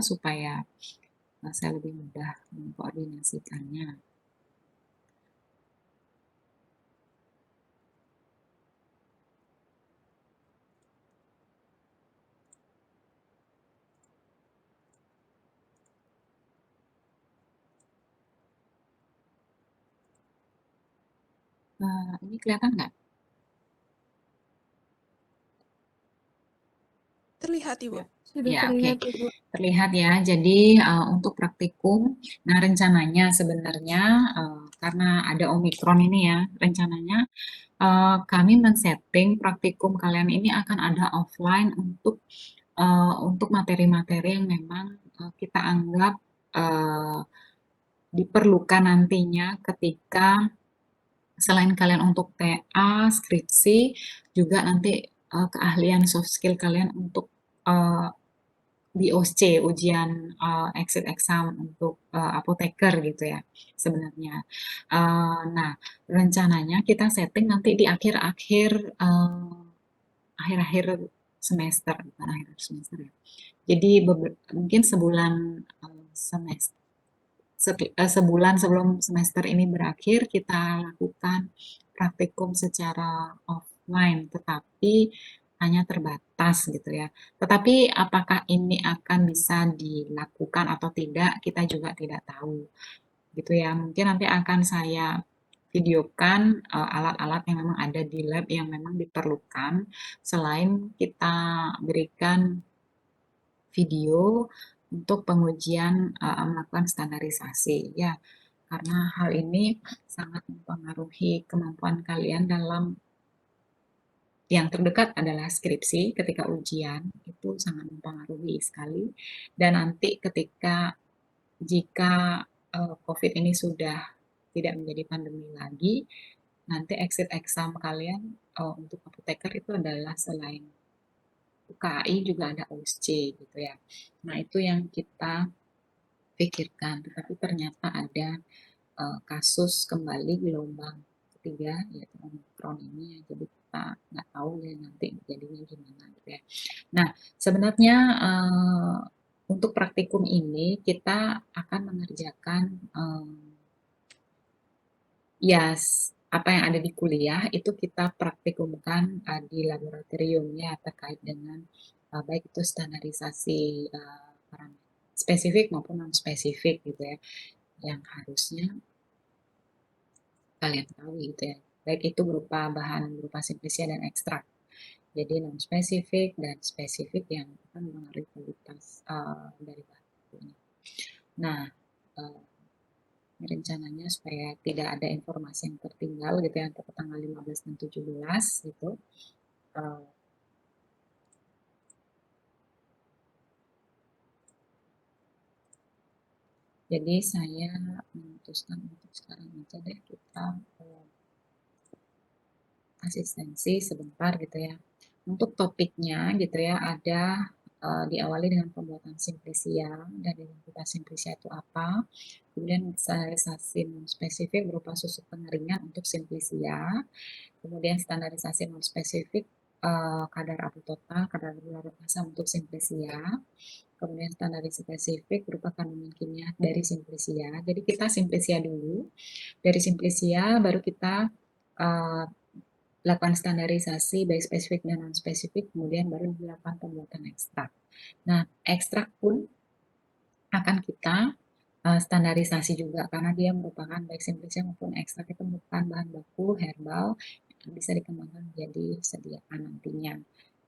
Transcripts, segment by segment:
supaya saya lebih mudah mengkoordinasikannya. Ini kelihatan nggak? Terlihat, Ibu. Sudah Ya, terlihat, oke. Ibu. Terlihat ya. Jadi untuk praktikum, nah rencananya sebenarnya karena ada Omikron ini ya, rencananya kami men-setting praktikum kalian ini akan ada offline untuk materi-materi yang memang kita anggap diperlukan nantinya ketika selain kalian untuk TA, skripsi, juga nanti keahlian soft skill kalian untuk uh, BOC, ujian exit exam untuk apoteker gitu ya sebenarnya. Nah, rencananya kita setting nanti di akhir-akhir akhir-akhir semester, bukan akhir semester ya. Jadi mungkin sebulan semester sebulan sebelum semester ini berakhir kita lakukan praktikum secara offline, tetapi hanya terbatas gitu ya. Tetapi apakah ini akan bisa dilakukan atau tidak, kita juga tidak tahu gitu ya. Mungkin nanti akan saya videokan alat-alat yang memang ada di lab yang memang diperlukan selain kita berikan video untuk pengujian melakukan standarisasi ya, karena hal ini sangat mempengaruhi kemampuan kalian dalam yang terdekat adalah skripsi ketika ujian, itu sangat mempengaruhi sekali. Dan nanti ketika jika COVID ini sudah tidak menjadi pandemi lagi, nanti exit exam kalian untuk apoteker itu adalah selain UKAI juga ada OSC gitu ya. Nah, itu yang kita pikirkan, tetapi ternyata ada kasus kembali gelombang ketiga yaitu Omicron ini ya, jadi kita nggak tahu ya nanti jadinya gimana gitu ya. Nah, sebenarnya untuk praktikum ini kita akan mengerjakan ya apa yang ada di kuliah itu kita praktikumkan di laboratoriumnya terkait dengan baik itu standarisasi spesifik maupun non spesifik gitu ya, yang harusnya kalian tahu gitu ya, baik itu berupa bahan berupa simplisia dan ekstrak. Jadi non spesifik dan spesifik yang akan mempengaruhi kualitas dari bahan bakunya. Nah, rencananya supaya tidak ada informasi yang tertinggal gitu ya untuk tanggal 15 dan 17 gitu. Jadi saya memutuskan untuk sekarang aja deh kita asistensi sebentar gitu ya. Untuk topiknya gitu ya ada diawali dengan pembuatan simplisia dan identitas simplisia itu apa, kemudian standarisasi non spesifik berupa susu pengeringan untuk simplisia, kemudian standarisasi non spesifik kadar abu total, kadar larut asam untuk simplisia, kemudian standarisasi spesifik berupa kandungan kimia dari simplisia. Jadi kita simplisia dulu, dari simplisia baru kita lakukan standarisasi baik spesifik dan non spesifik, kemudian baru dilakukan pembuatan ekstrak. Nah, ekstrak pun akan kita standarisasi juga karena dia merupakan baik simplisia maupun ekstrak itu merupakan bahan baku herbal yang bisa dikembangkan menjadi sediaan nantinya.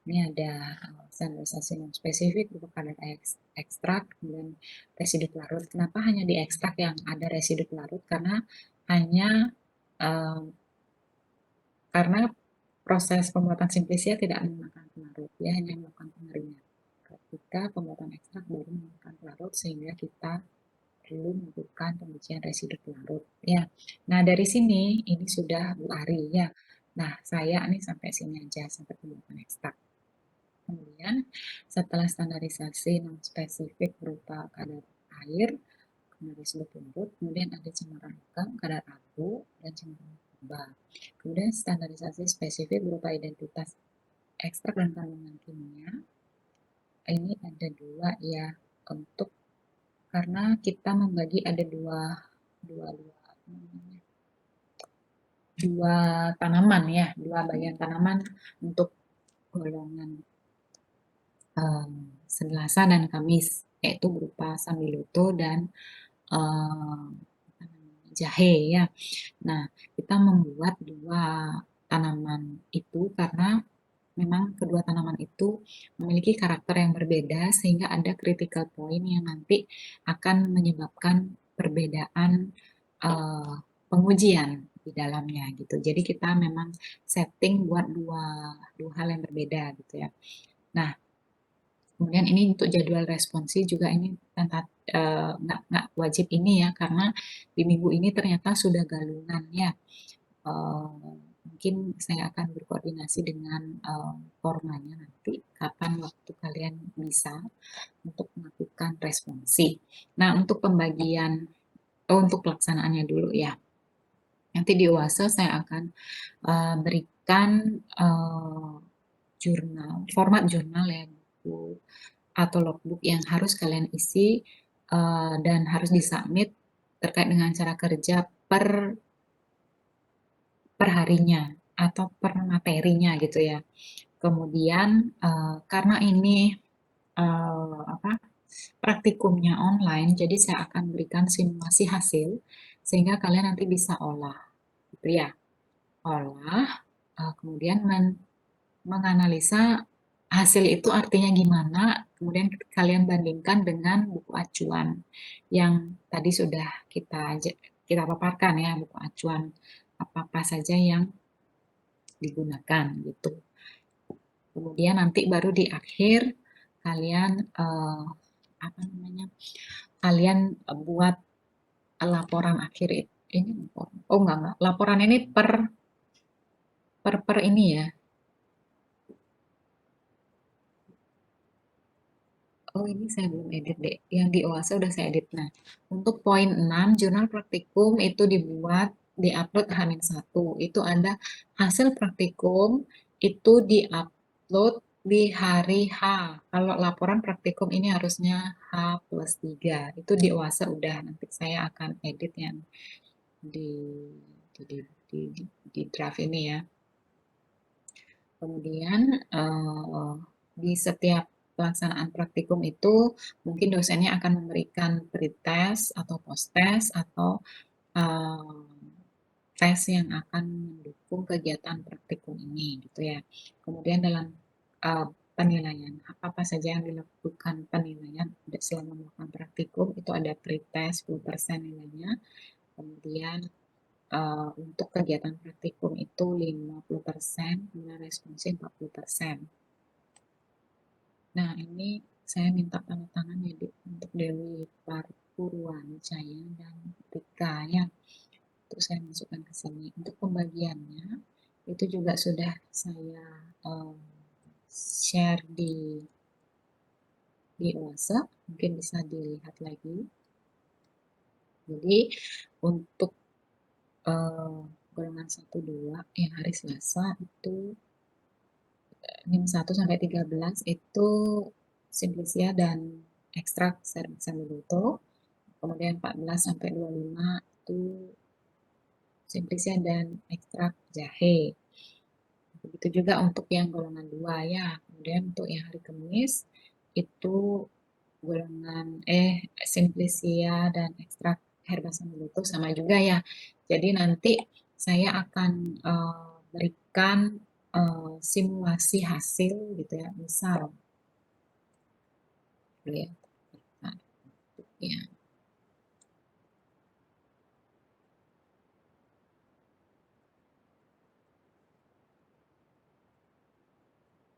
Ini ada standarisasi non spesifik berupa kadar ekstrak, kemudian residu larut. Kenapa hanya di ekstrak yang ada residu larut? Karena hanya karena proses pembuatan simplisia tidak menggunakan pelarut, ya hanya melakukan pengeringan. Ketika pembuatan ekstrak baru menggunakan pelarut sehingga kita perlu melakukan pengujian residu pelarut. Ya, nah dari sini ini sudah Bu Ari ya. Nah saya nih sampai sini aja sampai pembuatan ekstrak. Kemudian setelah standarisasi non spesifik berupa kadar air, kemudian residu pelarut, kemudian ada cemaran logam, kadar abu, dan cemaran narkoba. Kemudian standarisasi spesifik berupa identitas ekstrak dan kandungan kimia. Ini ada dua ya, untuk karena kita membagi ada dua dua dua apa namanya, dua tanaman ya, dua bagian tanaman untuk golongan Selasa dan Kamis, yaitu berupa Sambiloto dan jahe ya. Nah, kita membuat dua tanaman itu karena memang kedua tanaman itu memiliki karakter yang berbeda sehingga ada critical point yang nanti akan menyebabkan perbedaan uh, pengujian di dalamnya gitu. Jadi kita memang setting buat dua dua hal yang berbeda gitu ya. Nah, kemudian ini untuk jadwal responsi juga ini nggak wajib ini ya karena di minggu ini ternyata sudah galungan ya. Mungkin saya akan berkoordinasi dengan formanya nanti kapan waktu kalian bisa untuk melakukan responsi. Nah, untuk pembagian untuk pelaksanaannya dulu ya. Nanti di UASE saya akan berikan jurnal, format jurnal ya, buku atau logbook yang harus kalian isi dan harus disubmit terkait dengan cara kerja per harinya atau per materinya gitu ya. Kemudian karena ini apa praktikumnya online, jadi saya akan berikan simulasi hasil sehingga kalian nanti bisa olah, gitu ya. Olah, kemudian menganalisa hasil itu artinya gimana, kemudian kalian bandingkan dengan buku acuan yang tadi sudah kita paparkan ya, buku acuan apa-apa saja yang digunakan gitu. Kemudian nanti baru di akhir kalian apa namanya? Kalian buat laporan akhir ini oh enggak laporan ini per ini ya. Oh ini saya belum edit deh. Yang di OASA udah saya edit. Nah, untuk poin 6 jurnal praktikum itu dibuat di-upload H-1. Itu ada hasil praktikum itu di-upload di hari H. Kalau laporan praktikum ini harusnya H+3. Itu di OASA udah. Nanti saya akan edit yang di di, di, di draft ini ya. Kemudian di setiap pelaksanaan praktikum itu mungkin dosennya akan memberikan pretest atau post-test atau eh, tes yang akan mendukung kegiatan praktikum ini gitu ya. Kemudian dalam penilaian apa saja yang dilakukan penilaian selama melakukan praktikum itu ada pretest 10% nilainya. Kemudian untuk kegiatan praktikum itu 50%, kemudian responsi 40%. Nah, ini saya minta tanda tangan ya untuk Dewi Parpurwanicaya dan Rika ya. Untuk saya masukkan ke sini. Untuk pembagiannya itu juga sudah saya share di WhatsApp, mungkin bisa dilihat lagi. Jadi untuk golongan 1 2 yang hari Selasa itu NIM 1 sampai 13 itu Simplicia dan ekstrak Sambiloto. Kemudian 14 sampai 25 itu Simplicia dan ekstrak jahe. Begitu juga untuk yang golongan 2 ya. Kemudian untuk yang hari Kamis itu golongan Simplicia dan ekstrak herba Sambiloto sama juga ya. Jadi nanti saya akan berikan simulasi hasil gitu ya. Misal lihat nah, ya.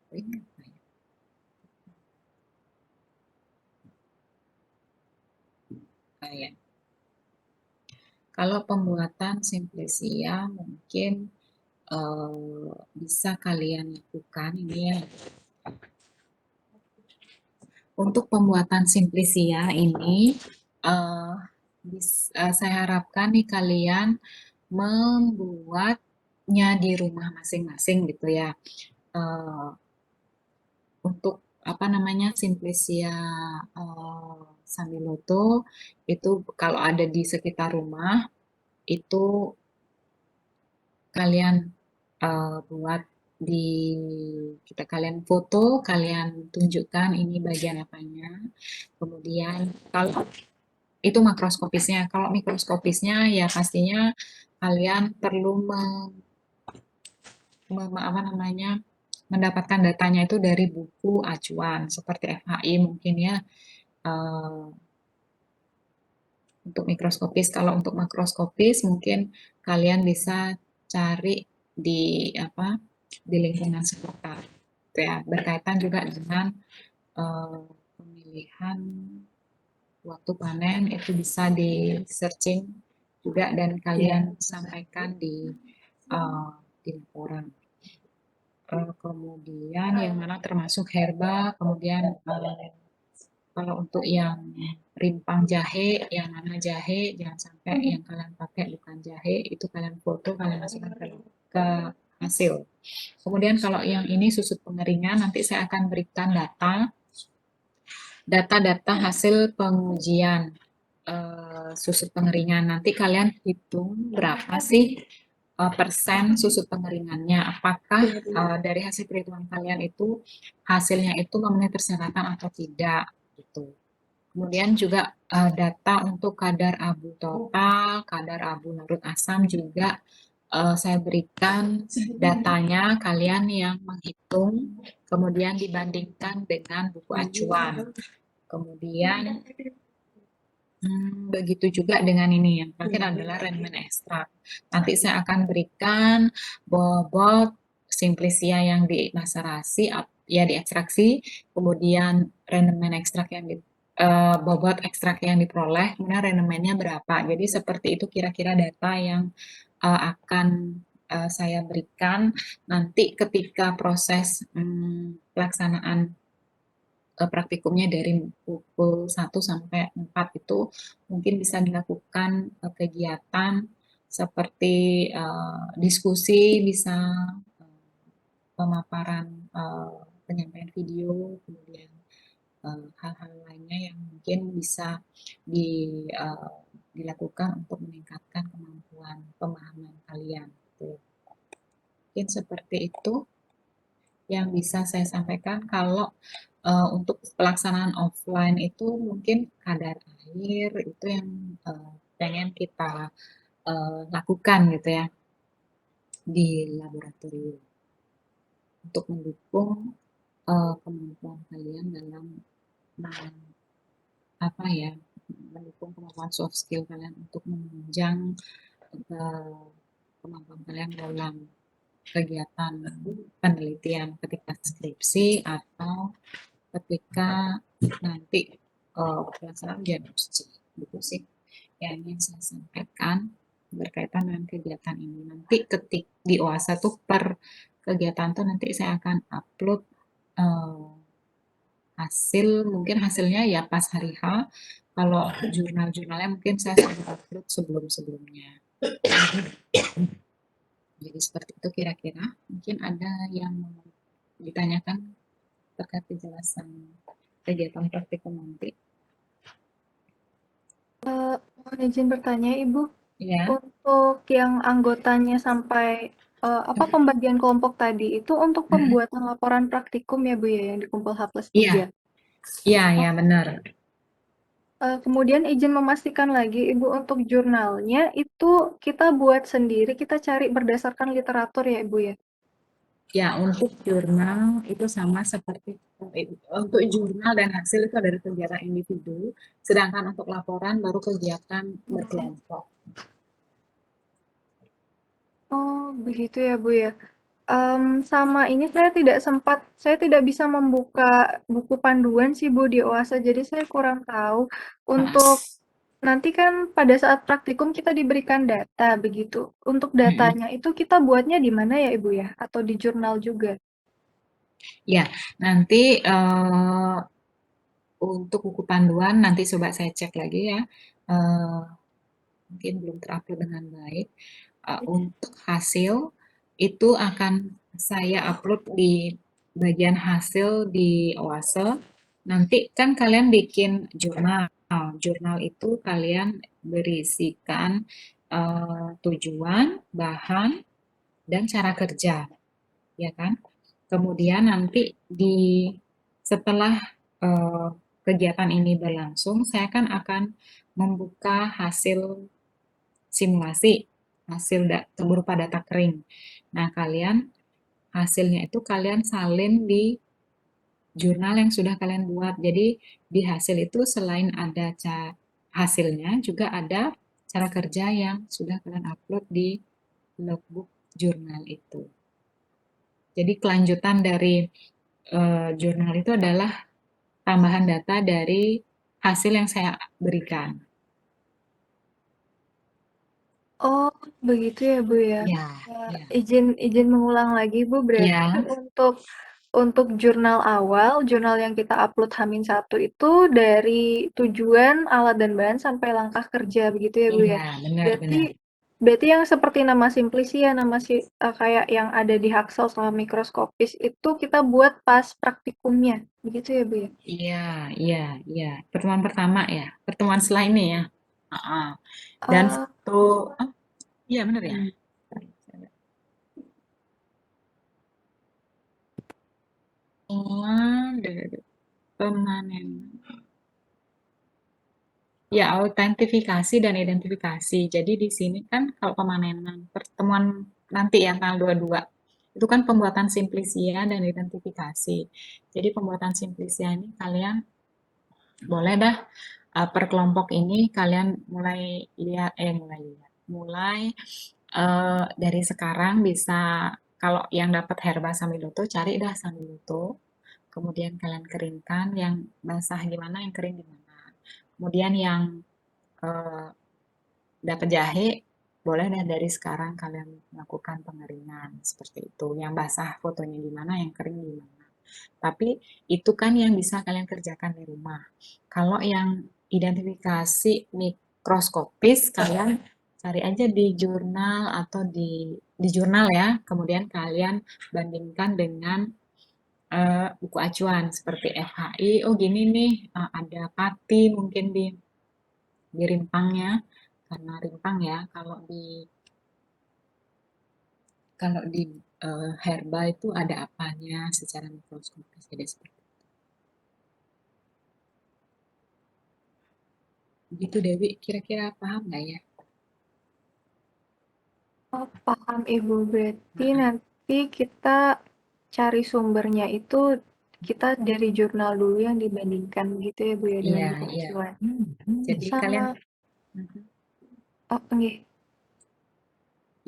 Ini apa ya? Ya. Kalau pembuatan simplicia mungkin bisa kalian lakukan ini ya. Untuk pembuatan simplicia ini saya harapkan nih kalian membuatnya di rumah masing-masing gitu ya. Untuk apa namanya, Simplicia Sambiloto itu kalau ada di sekitar rumah itu kalian buat di kita kalian foto, kalian tunjukkan ini bagian apanya. Kemudian kalau itu makroskopisnya, kalau mikroskopisnya ya pastinya kalian perlu apa namanya, mendapatkan datanya itu dari buku acuan seperti FHI mungkin ya. eh, untuk mikroskopis, kalau untuk makroskopis mungkin kalian bisa cari di apa di lingkungan sekitar, gitu ya. Berkaitan juga dengan eh, pemilihan waktu panen itu bisa di searching juga dan kalian sampaikan di laporan. Kemudian yang mana termasuk herba, kemudian kalau untuk yang rimpang jahe, yang mana jahe, jangan sampai yang kalian pakai bukan jahe, itu kalian foto, kalian masukkan ke hasil. Kemudian kalau yang ini susut pengeringan, nanti saya akan berikan data-data hasil pengujian susut pengeringan. Nanti kalian hitung berapa sih persen susut pengeringannya. Apakah dari hasil perhitungan kalian itu hasilnya itu memenuhi persyaratan atau tidak gitu. Kemudian juga data untuk kadar abu total, kadar abu larut asam juga saya berikan datanya kalian yang menghitung, kemudian dibandingkan dengan buku acuan. Kemudian begitu juga dengan ini yang terakhir adalah rendemen ekstrak. Nanti saya akan berikan bobot simplicia yang dimaserasi, ya diekstraksi, kemudian rendemen ekstrak yang bobot ekstrak yang diperoleh, kemudian rendemennya berapa. Jadi seperti itu kira-kira data yang akan saya berikan nanti ketika proses pelaksanaan praktikumnya dari pukul 1 sampai 4 itu mungkin bisa dilakukan kegiatan seperti diskusi, bisa pemaparan penyampaian video, kemudian hal-hal lainnya yang mungkin bisa di, dilakukan untuk meningkatkan kemampuan pemahaman kalian. Gitu. Mungkin seperti itu yang bisa saya sampaikan. Kalau untuk pelaksanaan offline itu mungkin kadar air itu yang pengen kita lakukan gitu ya di laboratorium untuk mendukung kemampuan kalian dalam apa ya, mendukung kemampuan soft skill kalian untuk menunjang kemampuan kalian dalam kegiatan penelitian ketika skripsi atau ketika nanti pelaksanaan diagnosis. Gitu sih yang ingin saya sampaikan berkaitan dengan kegiatan ini. Nanti ketik di OASA tuh per kegiatan tuh nanti saya akan upload hasil, mungkin hasilnya ya pas hari H. Kalau jurnal-jurnalnya mungkin saya sudah upload sebelum-sebelumnya. Jadi seperti itu kira-kira. Mungkin ada yang mau ditanyakan terkait kejelasan kegiatan praktikum nanti. Mohon izin bertanya, Ibu. Ya, Untuk yang anggotanya sampai apa pembagian kelompok tadi itu untuk pembuatan laporan praktikum ya Bu ya yang dikumpul H plus iya, 3. iya, iya benar. Kemudian izin memastikan lagi Ibu untuk jurnalnya itu kita buat sendiri, kita cari berdasarkan literatur ya Ibu ya. Ya, untuk jurnal itu sama seperti untuk jurnal dan hasil itu dari kegiatan individu, sedangkan untuk laporan baru kegiatan berkelompok. Oh begitu ya Bu ya. Sama ini saya tidak bisa membuka buku panduan sih Bu di OASA, jadi saya kurang tahu untuk nanti kan pada saat praktikum kita diberikan data begitu. Untuk datanya itu kita buatnya di mana ya Ibu ya? Atau di jurnal juga? Ya, nanti untuk buku panduan nanti coba saya cek lagi ya. Eh, Mungkin belum terupload dengan baik. Untuk hasil itu akan saya upload di bagian hasil di Oase, nanti kan kalian bikin jurnal. Jurnal itu kalian berisikan tujuan, bahan, dan cara kerja, ya kan? Kemudian nanti setelah eh, kegiatan ini berlangsung, saya kan akan membuka hasil simulasi, hasil berupa data kering. Nah, hasilnya itu kalian salin di jurnal yang sudah kalian buat. Jadi di hasil itu selain ada hasilnya, juga ada cara kerja yang sudah kalian upload di logbook jurnal itu. Jadi kelanjutan dari jurnal itu adalah tambahan data dari hasil yang saya berikan. Oh, begitu ya, Bu, ya. Ya, ya, Izin mengulang lagi, Bu, berarti ya, untuk jurnal awal, jurnal yang kita upload H-1 itu dari tujuan, alat dan bahan sampai langkah kerja, begitu ya, Bu, iya, ya. Berarti benar-benar. berarti yang seperti nama Simplisia, kayak yang ada di Haxel sama mikroskopis itu kita buat pas praktikumnya, begitu ya, Bu, ya. Iya, iya, iya. Pertemuan pertama ya, pertemuan setelah ini ya. Ah, dan Eh, satu, oh, iya benar ya. Pemanen. Ya, autentifikasi dan identifikasi. Jadi di sini kan kalau pemanenan, pertemuan nanti ya tanggal 22, itu kan pembuatan simplisia dan identifikasi. Jadi pembuatan simplisia ini kalian boleh dah per kelompok ini kalian mulai dari sekarang bisa kalau yang dapat herba sambiloto cari dah sambiloto. Kemudian kalian keringkan yang basah gimana, yang kering gimana. Kemudian yang eh, dapat jahe, boleh dah dari sekarang kalian melakukan pengeringan seperti itu. Yang basah fotonya gimana, yang kering gimana. Tapi itu kan yang bisa kalian kerjakan di rumah. Kalau yang identifikasi mikroskopis, kalian cari aja di jurnal atau di jurnal ya. Kemudian kalian bandingkan dengan buku acuan seperti FHI. Oh gini nih, ada pati mungkin di rimpangnya karena rimpang ya kalau di herba itu ada apanya secara mikroskopis jadi seperti itu Dewi, kira-kira paham nggak ya? oh, paham Ibu, berarti Nah, nanti kita cari sumbernya itu kita dari jurnal dulu yang dibandingkan gitu ya Bu ya dengan iya buku iya. acuan. Jadi kalian Sama oh nggih.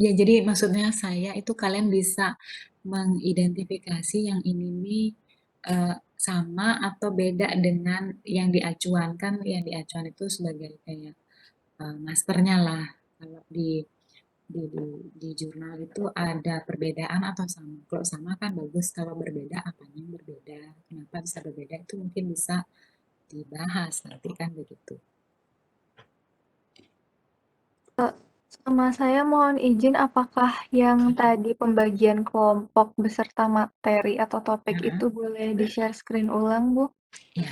ya jadi maksudnya saya itu kalian bisa mengidentifikasi yang ini nih sama atau beda dengan yang diacuan kan yang diacuan itu sebagai kayak masternya lah. Kalau di jurnal itu ada perbedaan atau sama. Kalau sama kan bagus, kalau berbeda apanya yang berbeda, kenapa bisa berbeda itu mungkin bisa dibahas nanti kan begitu. Eh, Sama saya mohon izin apakah yang tadi pembagian kelompok beserta materi atau topik Nah, itu boleh di-share screen ulang Bu? ya,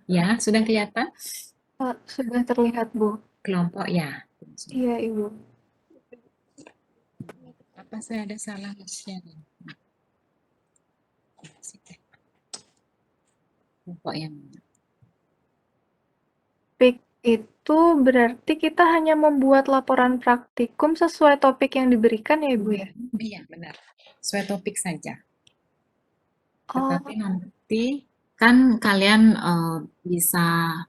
ya sudah kelihatan Sudah terlihat Bu. kelompok ya. Iya Ibu. Apa saya ada salah share? Kelompok yang Topik itu berarti kita hanya membuat laporan praktikum sesuai topik yang diberikan ya Ibu ya? iya benar, sesuai topik saja. Tetapi Oh, nanti kan kalian bisa,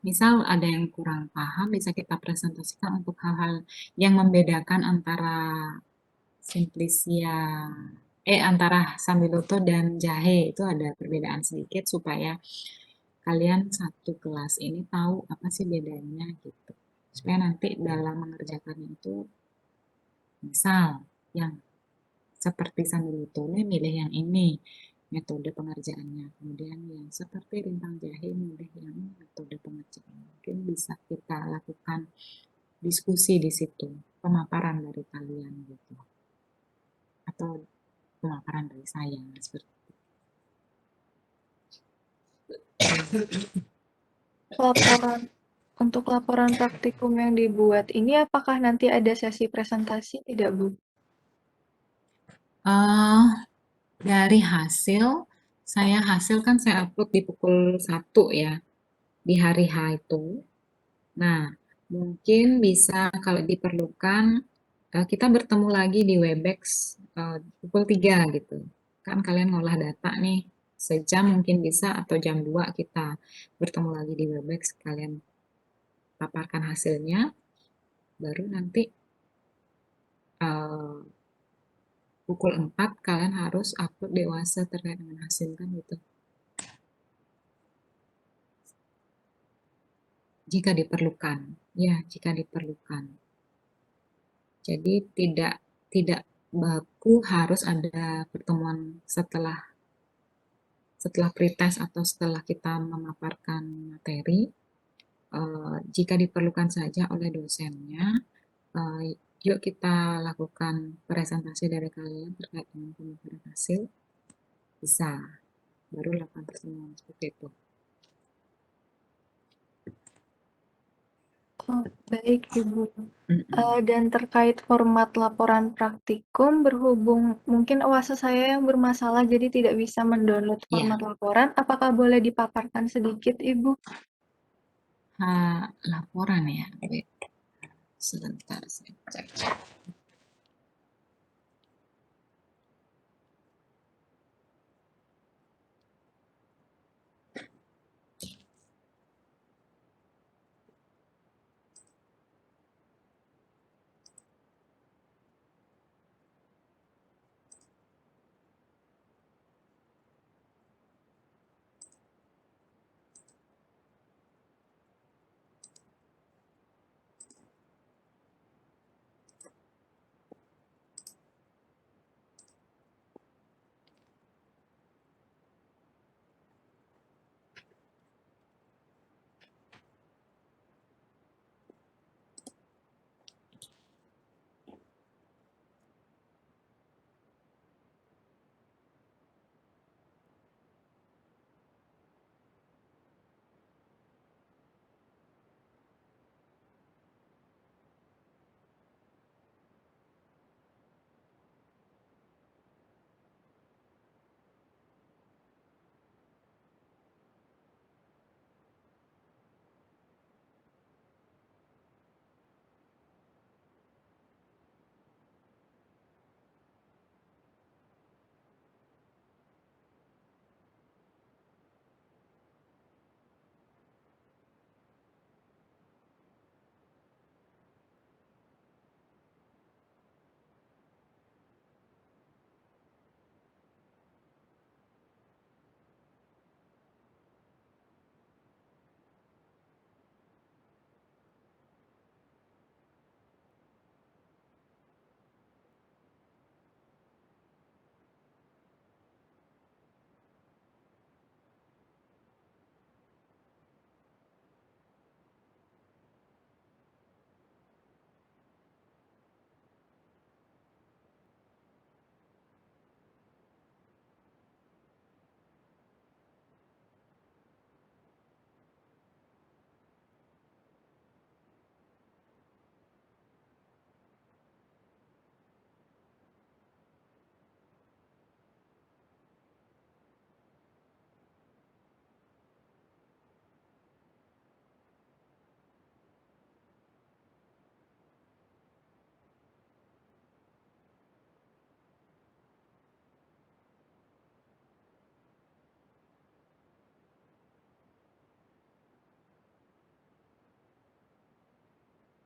misal ada yang kurang paham, bisa kita presentasikan untuk hal-hal yang membedakan antara simplisia, antara sambiloto dan jahe itu ada perbedaan sedikit supaya kalian satu kelas ini tahu apa sih bedanya gitu. Supaya nanti dalam mengerjakan itu, misal yang seperti sambil tune milih yang ini metode pengerjaannya. Kemudian yang seperti rintang jahe milih yang metode pengerjaannya. Mungkin bisa kita lakukan diskusi di situ, pemaparan dari kalian gitu. Atau pemaparan dari saya seperti Laporan untuk laporan praktikum yang dibuat ini apakah nanti ada sesi presentasi tidak, Bu? Dari hasil, hasil kan saya upload di pukul 1 ya, di hari H itu. Nah, mungkin bisa kalau diperlukan kita bertemu lagi di Webex pukul 3 gitu. Kan kalian ngolah data nih, sejam mungkin bisa atau jam 2 kita bertemu lagi di Webex, kalian paparkan hasilnya, baru nanti eh, pukul 4 kalian harus upload dewasa terkait dengan hasil kan gitu. Jika diperlukan, ya jika diperlukan. Jadi tidak baku harus ada pertemuan setelah setelah pretest atau setelah kita memaparkan materi. Jika diperlukan saja oleh dosennya, yuk kita lakukan presentasi dari kalian terkait dengan pemaparan hasil. Bisa, baru lakukan pertemuan seperti itu. Oh, baik, Ibu. Mm-mm. Dan terkait format laporan praktikum, berhubung mungkin UASA saya yang bermasalah jadi tidak bisa mendownload Ya, format laporan, apakah boleh dipaparkan sedikit, Ibu? laporan ya. Wait, sebentar saya cek.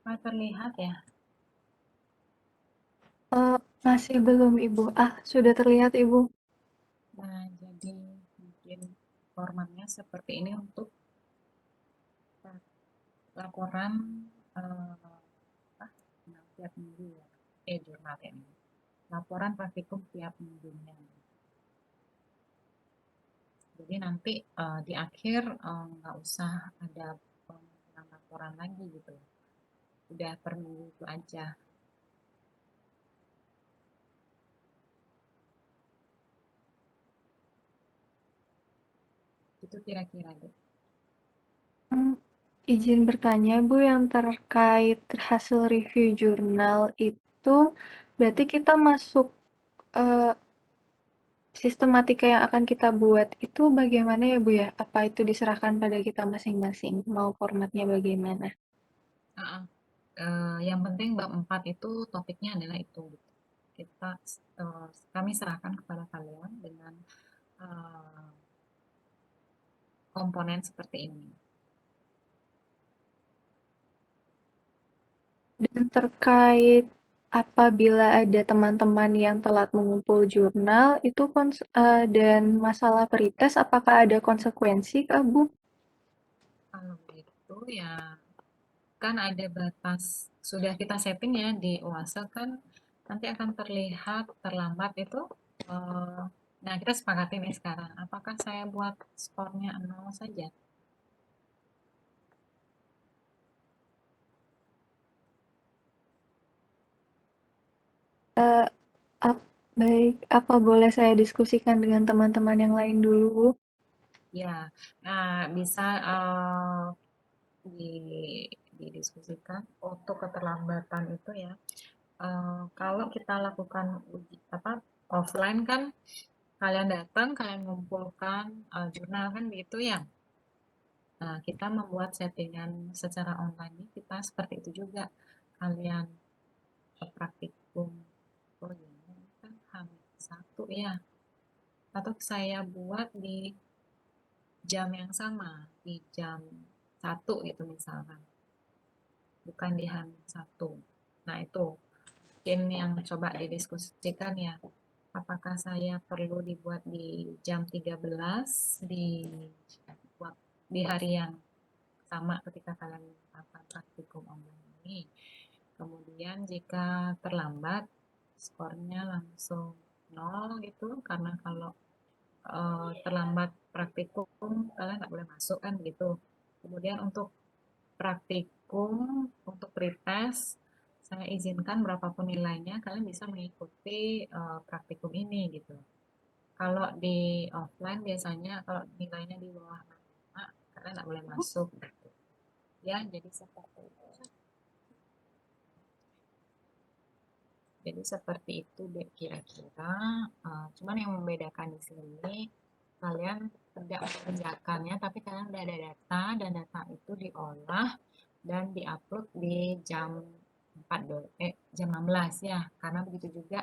Terlihat ya. Masih belum, Ibu. Ah, sudah terlihat, Ibu. Nah, jadi mungkin formatnya seperti ini untuk laporan eh, tiap minggu ya. Jurnal ya. laporan praktikum tiap minggunya. Jadi nanti di akhir nggak usah ada pengumpulan laporan lagi gitu. Udah per minggu itu aja. Itu kira-kira deh. Hmm, izin bertanya Bu, yang terkait hasil review jurnal itu berarti kita masuk eh, sistematika yang akan kita buat itu bagaimana ya Bu ya? Apa itu diserahkan pada kita masing-masing? Mau formatnya bagaimana? Uh-uh. Yang penting bab 4 itu topiknya adalah itu. Gitu. Kita kami serahkan kepada kalian dengan uh, komponen seperti ini. Dan terkait apabila ada teman-teman yang telat mengumpul jurnal itu dan masalah pretest apakah ada konsekuensi Kak Bu? Kalau gitu ya kan ada batas, sudah kita setting ya di UASA kan nanti akan terlihat terlambat itu. eh, nah kita sepakati nih sekarang, apakah saya buat skornya 0 saja? Eh, baik, apa boleh saya diskusikan dengan teman-teman yang lain dulu Bu? Ya, nah bisa di, didiskusikan untuk keterlambatan itu ya. Kalau kita lakukan uji apa offline kan, kalian datang, kalian mengumpulkan jurnal kan begitu ya. Nah, kita membuat settingan secara online ini kita seperti itu juga. Kalian praktikum, oh iya, ini kan hamil satu ya. Atau saya buat di jam yang sama, di jam satu gitu misalkan. Bukan di hamil satu. Nah, itu mungkin yang coba didiskusikan ya. Apakah saya perlu dibuat di jam 13 di di hari yang sama ketika kalian melakukan praktikum online ini. Kemudian jika terlambat, skornya langsung nol gitu, karena kalau terlambat praktikum kalian nggak boleh masuk kan gitu. Kemudian untuk praktikum, untuk pretest, saya izinkan berapapun nilainya, kalian bisa mengikuti praktikum ini gitu. Kalau di offline biasanya kalau nilainya di bawah 65, kalian nggak boleh masuk gitu. Ya, jadi seperti itu. Jadi seperti itu deh kira-kira. Cuman yang membedakan di sini kalian tidak mengerjakannya, tapi kalian udah ada data dan data itu diolah dan diupload di jam 4 jam 16 ya. Karena begitu juga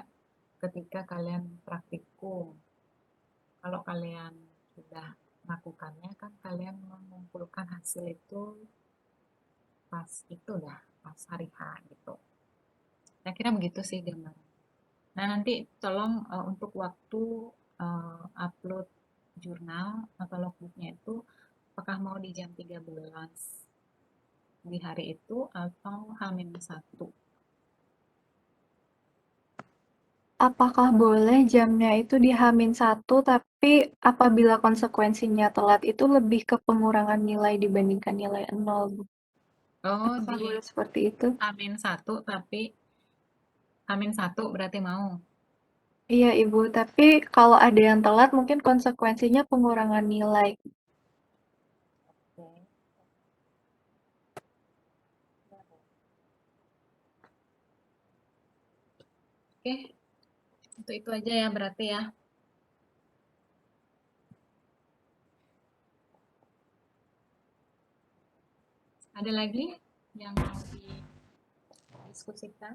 ketika kalian praktikum. Kalau kalian sudah melakukannya kan kalian mengumpulkan hasil itu pas itu dah, pas hari H gitu. Saya kira begitu sih gambaran. Nah, nanti tolong untuk waktu upload jurnal atau logbooknya itu apakah mau di jam 13 di hari itu atau H-1? Apakah boleh jamnya itu di H-1 tapi apabila konsekuensinya telat itu lebih ke pengurangan nilai dibandingkan nilai nol Bu? Oh, Apakah di boleh seperti itu? H-1 tapi H-1 berarti mau. Iya Ibu, tapi kalau ada yang telat mungkin konsekuensinya pengurangan nilai. Oke. Oke, itu aja ya berarti ya. Ada lagi yang mau didiskusikan?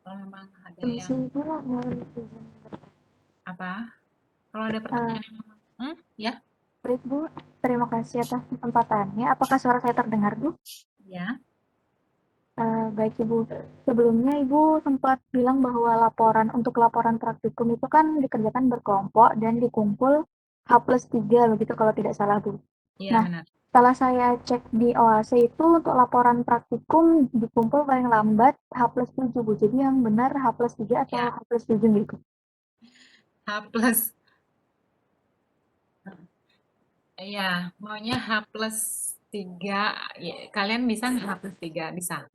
Kalau memang ada yang Permisi Ibu, apa? Kalau ada Eh, pertanyaan, ya, Baik Bu, terima kasih atas kesempatannya. Apakah suara saya terdengar Bu? ya. Baik Ibu. Sebelumnya Ibu sempat bilang bahwa untuk laporan praktikum itu kan dikerjakan berkelompok dan dikumpul H+3 begitu kalau tidak salah Bu. Iya, Nah, benar. setelah saya cek di OASE itu untuk laporan praktikum dikumpul paling lambat H+7 Bu. Jadi yang benar H+3 atau Ya, H+7 gitu? H plus. Iya, maunya H+3. Ya, kalian bisa nggak H+3? Bisa.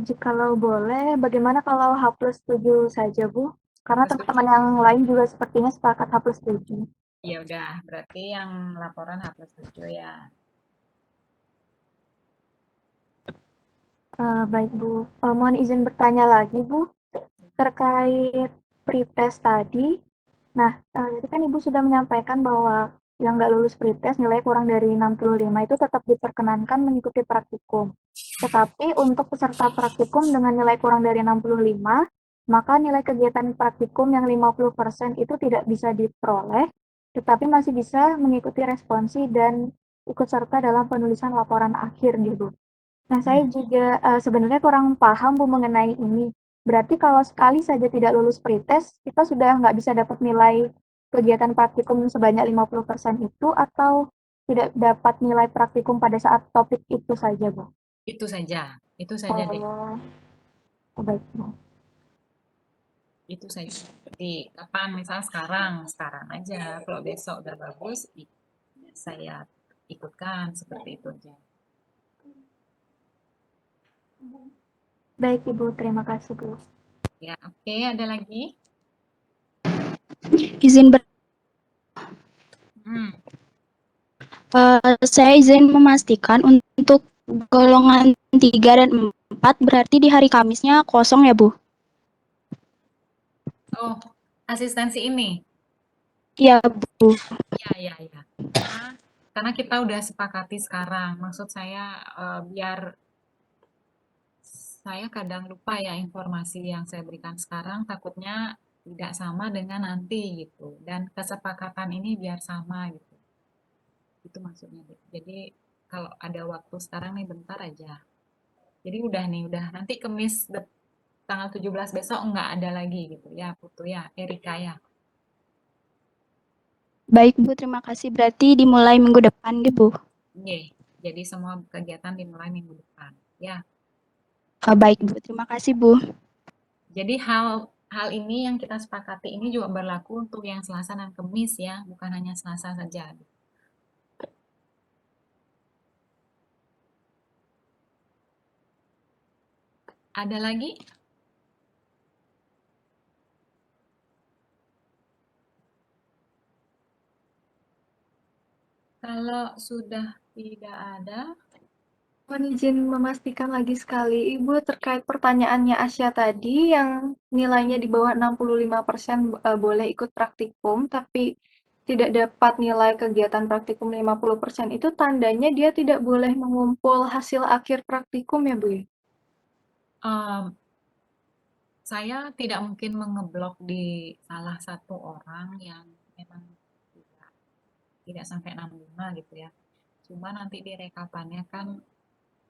Jikalau boleh, bagaimana kalau H+7 saja Bu? Karena teman-teman H+7. yang lain juga sepertinya sepakat H+7. Ya udah, berarti yang laporan H+7 ya. Baik Bu, mohon izin bertanya lagi Bu, terkait pretest tadi. Nah, tadi kan Ibu sudah menyampaikan bahwa yang nggak lulus pretest nilai kurang dari 65 itu tetap diperkenankan mengikuti praktikum. Tetapi untuk peserta praktikum dengan nilai kurang dari 65, maka nilai kegiatan praktikum yang 50% itu tidak bisa diperoleh, tetapi masih bisa mengikuti responsi dan ikut serta dalam penulisan laporan akhir gitu. Nah, saya Hmm. juga sebenarnya kurang paham Bu mengenai ini. Berarti kalau sekali saja tidak lulus pretest, kita sudah nggak bisa dapat nilai kegiatan praktikum sebanyak 50% itu atau tidak dapat nilai praktikum pada saat topik itu saja, Bu? Itu saja deh. Oh, baik, Bu. Itu saja. Jadi kapan? Misal sekarang, sekarang aja. Kalau besok udah bagus, saya ikutkan seperti itu aja. Baik, Ibu. Terima kasih, Bu. Ya, oke. Ada lagi? Izin Hmm. saya izin memastikan untuk golongan 3 dan 4 berarti di hari Kamisnya kosong ya, Bu? Oh, asistensi ini. Iya, Bu. Ya, ya, ya. Karena kita udah sepakati sekarang. Maksud saya biar saya kadang lupa ya informasi yang saya berikan sekarang takutnya tidak sama dengan nanti gitu. Dan kesepakatan ini biar sama gitu. Itu maksudnya. Jadi kalau ada waktu sekarang nih bentar aja. Jadi udah nih, udah nanti Kemis tanggal 17 besok nggak ada lagi gitu ya, Putu ya, Erika ya. Baik, Bu. Terima kasih. Berarti dimulai minggu depan, gitu, Bu. Oke, jadi semua kegiatan dimulai minggu depan. Ya, Baik, Bu. Terima kasih, Bu. jadi hal hal ini yang kita sepakati ini juga berlaku untuk yang Selasa dan Kamis ya, bukan hanya Selasa saja. Ada lagi? Kalau sudah tidak ada, Mohon izin memastikan lagi sekali, Ibu, terkait pertanyaannya Asya tadi yang nilainya di bawah 65% boleh ikut praktikum, tapi tidak dapat nilai kegiatan praktikum 50% itu tandanya dia tidak boleh mengumpul hasil akhir praktikum ya, Bu ya? em, saya tidak mungkin mengeblok di salah satu orang yang memang tidak, tidak sampai 65 gitu ya. Cuma nanti di rekapannya kan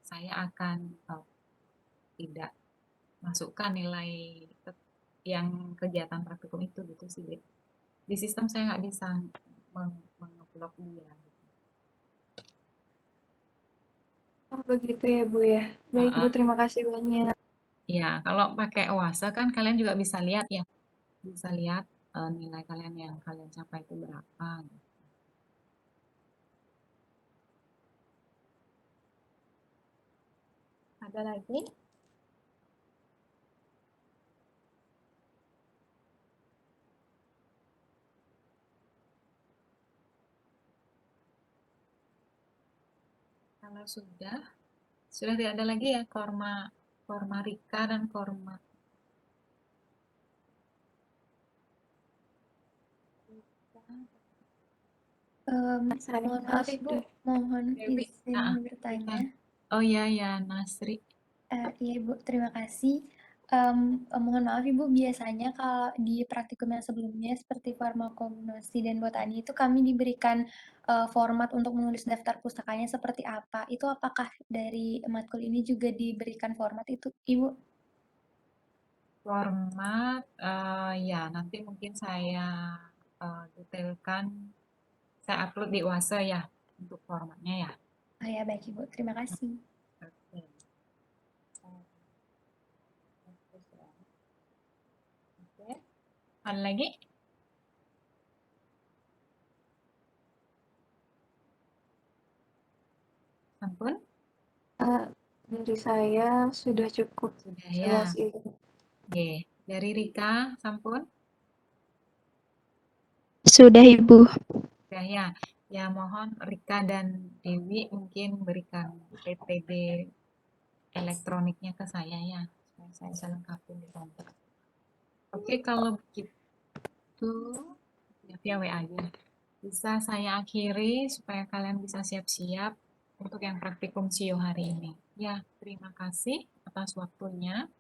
saya akan tidak masukkan nilai yang kegiatan praktikum itu gitu sih. Di sistem saya nggak bisa mengeblok dia. Oh, begitu ya, Bu ya. Baik, Bu, Uh, terima kasih banyak. ya, kalau pakai UASA kan kalian juga bisa lihat ya, bisa lihat nilai kalian yang kalian capai itu berapa. Ada lagi? Kalau sudah tidak ada lagi ya Korma, Korma Rika dan Korma. Mohon Maaf maaf, Ibu, mohon Dewi, izin ah, Rika. bertanya. Oh iya ya Nasri. Iya Ibu, terima kasih. Mohon maaf Ibu, biasanya kalau di praktikum yang sebelumnya seperti farmakognosi dan botani itu kami diberikan format untuk menulis daftar pustakanya seperti apa. Itu apakah dari matkul ini juga diberikan format itu, Ibu? Format, ya nanti mungkin saya detailkan, saya upload di UASA ya untuk formatnya ya. Oh ya, baik Ibu. Terima kasih. Oke. Oke. Ada lagi? Sampun? Dari saya sudah cukup Sudah ya. jelas itu. Oke. Dari Rika, sampun? Sudah, Ibu. Sudah ya. Ya mohon Rika dan Dewi mungkin berikan PPD elektroniknya ke saya ya. Supaya saya bisa lengkapin di kantor. Oke, kalau begitu ya via WA aja. Bisa saya akhiri supaya kalian bisa siap-siap untuk yang praktikum SIO hari ini. Ya, terima kasih atas waktunya.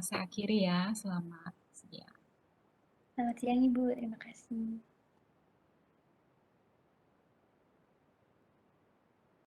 Saya akhiri ya. Selamat siang. Selamat siang Ibu. Terima kasih.